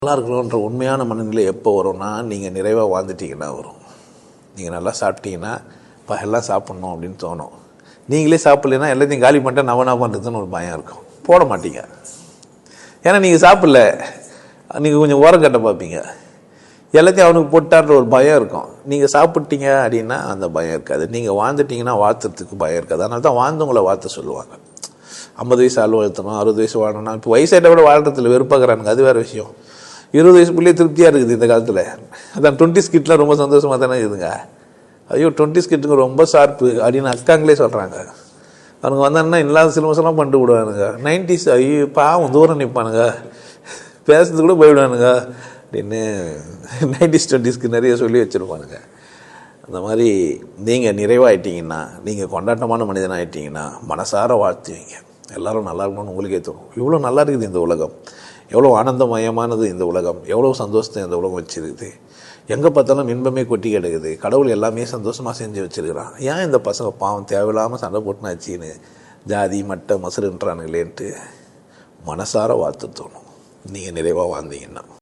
நல்லா இருக்கணுன்ற உண்மையான மனநிலை எப்போ வரும்னா, நீங்கள் நிறைவாக வாழ்ந்துட்டீங்கன்னா வரும். நீங்கள் நல்லா சாப்பிட்டீங்கன்னா எல்லாம் சாப்பிட்ணும் அப்படின்னு தோணும். நீங்களே சாப்பிட்லைன்னா எல்லாத்தையும் காலி பண்ணிட்டா நான் பண்ணுறதுன்னு ஒரு பயம் இருக்கும். போட மாட்டீங்க. ஏன்னா நீங்கள் சாப்பிடல, நீங்கள் கொஞ்சம் ஓரம் கட்ட பார்ப்பீங்க. எல்லாத்தையும் அவனுக்கு போட்டான்ற ஒரு பயம் இருக்கும். நீங்கள் சாப்பிட்டீங்க அப்படின்னா அந்த பயம் இருக்காது. நீங்கள் வாழ்ந்துட்டீங்கன்னா வாழ்த்துறதுக்கு பயம் இருக்காது. அதனால தான் வாழ்ந்தவங்களை வாழ்த்த சொல்லுவாங்க. 50 வயசு ஆள் வாழ்த்தணும், 60 வயசு வாழணும்னா இப்போ வயசாயிட்ட கூட வாழ்றதுல வெறுப்பாக்குறானுங்க. அது வேறு விஷயம். 20 வயசு பிள்ளையே திருப்தியாக இருக்குது இந்த காலத்தில். அதான் 20s கிட்லாம் ரொம்ப சந்தோஷமாக தானே இருக்குதுங்க. ஐயோ 20s கிட்டுங்க ரொம்ப ஷார்ப்பு அப்படின்னு அக்காங்களே சொல்கிறாங்க. அவனுங்க வந்தாங்கன்னா இல்லாத சிலபஸெல்லாம் பண்ணிட்டு விடுவானுங்க. 90s ஐயோ பாவம் தூரம் நிற்பானுங்க, பேசுறது கூட போயிடுவானுங்க அப்படின்னு 90s 20ஸ்க்கு நிறைய சொல்லி வச்சுருப்பானுங்க. அந்த மாதிரி நீங்கள் நிறைவாயிட்டீங்கன்னா, நீங்கள் கொண்டாட்டமான மனிதன் ஆகிட்டீங்கன்னா மனசார வாழ்த்துவீங்க. எல்லோரும் நல்லா இருக்கணும்னு உங்களுக்கே தோணும். இவ்வளோ நல்லா இருக்குது இந்த உலகம், எவ்வளோ ஆனந்தமயமானது இந்த உலகம், எவ்வளோ சந்தோஷத்தை இந்த உலகம் வச்சுருக்குது, எங்கே பார்த்தாலும் இன்பமே கொட்டி கிடக்குது, கடவுள் எல்லாமே சந்தோஷமாக செஞ்சு வச்சுருக்கிறான். ஏன் இந்த பசங்க பாவம் தேவையில்லாமல் சண்டை போட்டுனாச்சின்னு ஜாதி மட்டை மசுறுன்றானுங்களேன்ட்டு மனசார வாழ்த்து தோணும் நீங்கள் நிறைவாக வாழ்ந்தீங்கன்னா.